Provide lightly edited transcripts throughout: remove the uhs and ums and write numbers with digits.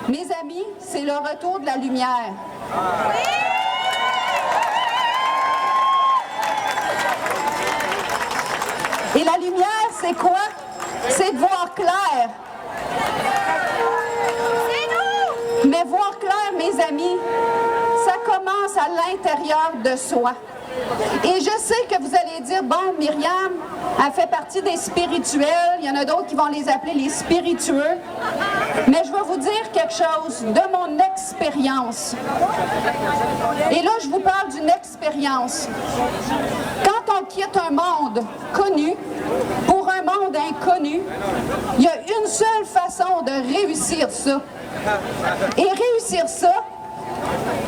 Mes amis, c'est le retour de la lumière. Et la lumière, c'est quoi? C'est de voir clair. Mais voir clair, mes amis, ça commence à l'intérieur de soi. Et je sais que vous allez dire, bon, Myriam, elle fait partie des spirituels, il y en a d'autres qui vont les appeler les spiritueux. Mais je vais vous dire quelque chose de mon expérience. Et là, je vous parle d'une expérience. Quand on quitte un monde connu pour un monde inconnu, il y a une seule façon de réussir ça. Et réussir ça,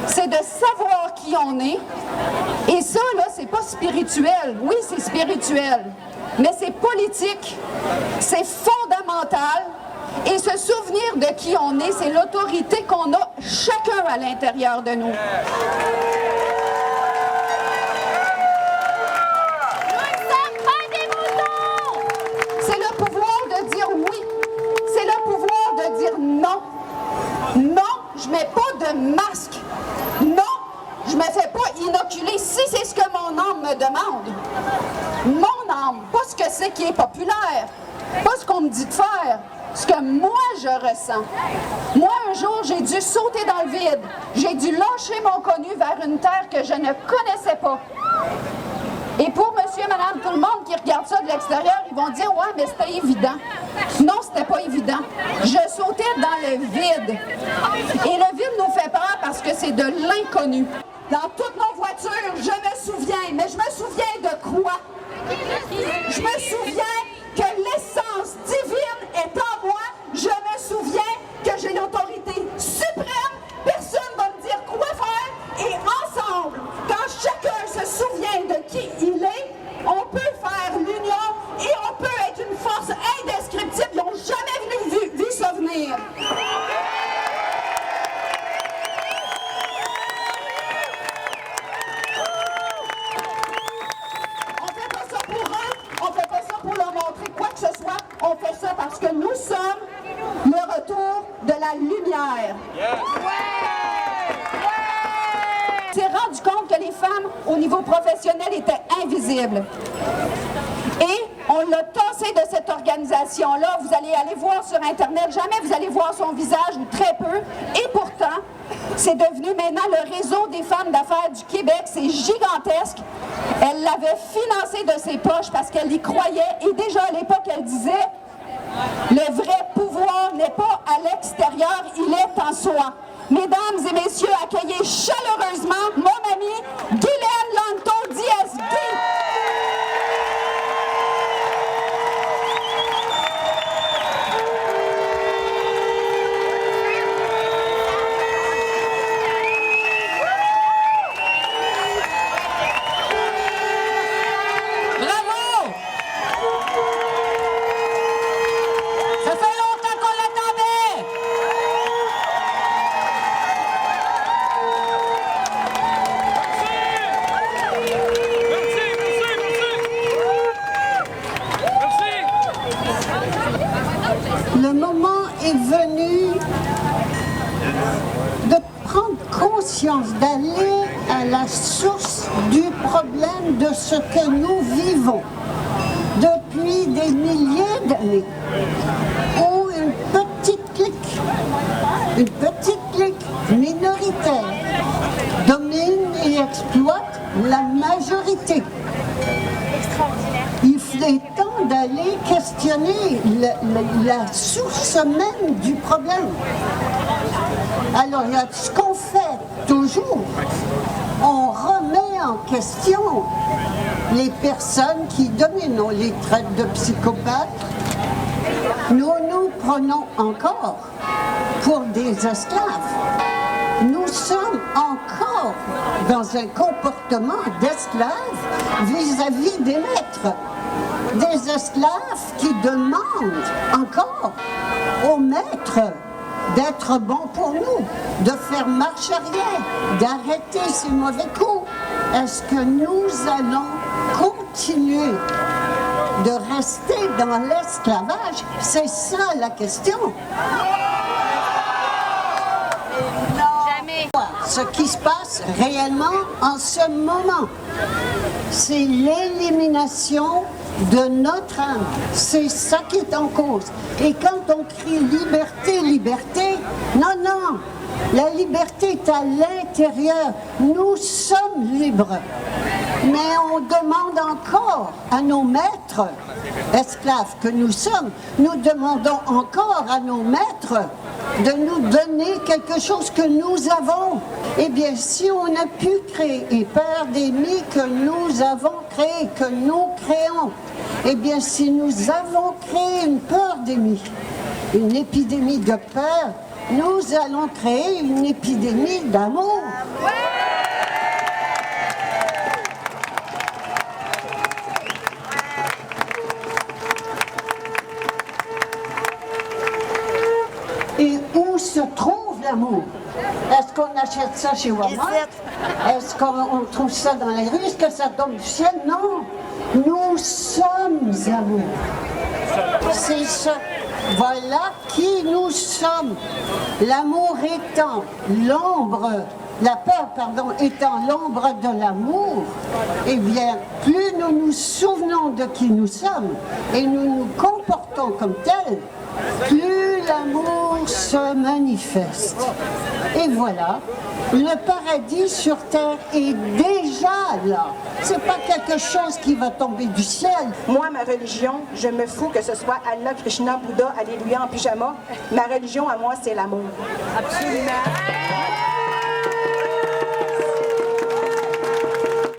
c'est de savoir qui on est. Et ça, là, c'est pas spirituel. Oui, c'est spirituel. Mais c'est politique. C'est fondamental. Et se souvenir de qui on est, c'est l'autorité qu'on a chacun à l'intérieur de nous. C'est le pouvoir de dire oui. C'est le pouvoir de dire non. Non, je mets pas de masque. Non, je me fais pas inoculer si c'est ce que mon âme me demande. Mon âme, pas ce que c'est qui est populaire, pas ce qu'on me dit de faire, ce que moi je ressens. Moi, un jour, j'ai dû sauter dans le vide. J'ai dû lâcher mon connu vers une terre que je ne connaissais pas. Et pour monsieur et madame, tout le monde qui regarde ça de l'extérieur, ils vont dire « Ouais, mais c'était évident. » Non, c'était pas évident. Je sautais dans le vide. Et le vide nous fait peur parce que c'est de l'inconnu. Dans toutes nos voitures, je me souviens, mais je me souviens de quoi? Je me souviens que l'essence divine est en moi. Je me souviens que j'ai l'autorité suprême. Personne ne va me dire quoi faire. Et ensemble, quand chacun se souvient de qui il est, on peut faire l'union et on peut être une force indescriptible. Ils n'ont jamais vu ça venir. On fait pas ça pour eux, on fait pas ça pour leur montrer quoi que ce soit. On fait ça parce que nous sommes le retour de la lumière. On s'est rendu compte que les femmes, au niveau professionnel, étaient invisibles. Et on l'a tassé de cette organisation-là. Vous allez aller voir sur Internet, jamais vous allez voir son visage, ou très peu. Et pourtant, c'est devenu maintenant le réseau des femmes d'affaires du Québec. C'est gigantesque. Elle l'avait financé de ses poches parce qu'elle y croyait. Et déjà à l'époque, elle disait, le vrai pouvoir n'est pas à l'extérieur, il est en soi. Mesdames et messieurs, accueillez chaleureusement mon ami Guylaine Lanto-Diaz-Guy. Le moment est venu de prendre conscience, d'aller à la source du problème de ce que nous vivons depuis des milliers d'années, où une petite clique minoritaire domine et exploite la majorité. Il est temps d'aller questionner la source même du problème. Alors, il y a ce qu'on fait toujours. On remet en question les personnes qui dominent. On les traite de psychopathes. Nous nous prenons encore pour des esclaves. Nous sommes encore dans un comportement d'esclaves vis-à-vis des maîtres. Des esclaves qui demandent encore aux maîtres d'être bons pour nous, de faire marche arrière, d'arrêter ces mauvais coups. Est-ce que nous allons continuer de rester dans l'esclavage? C'est ça la question. ce qui se passe réellement en ce moment. C'est l'élimination de notre âme. C'est ça qui est en cause. Et quand on crie liberté, liberté, non, non, la liberté est à l'intérieur. Nous sommes libres. Mais on demande encore à nos maîtres, esclaves que nous sommes, nous demandons encore à nos maîtres de nous donner quelque chose que nous avons. Eh bien, si on a pu créer une pandémie que nous avons créée, que nous créons, eh bien, si nous avons créé une pandémie, une épidémie de peur, nous allons créer une épidémie d'amour. Et où se trouve l'amour? Est-ce qu'on achète ça chez Walmart? Est-ce qu'on trouve ça dans les rues? Est-ce que ça tombe du ciel? Non! Nous sommes amour. C'est ça. Voilà qui nous sommes. L'amour étant l'ombre, la peur, pardon, étant l'ombre de l'amour, eh bien, plus nous nous souvenons de qui nous sommes et nous nous comportons comme tels, plus l'amour se manifeste. Et voilà, le paradis sur terre est déjà là. C'est pas quelque chose qui va tomber du ciel. Moi, ma religion, je me fous que ce soit Allah, Krishna, Bouddha, Alléluia en pyjama. Ma religion à moi, c'est l'amour. Absolument.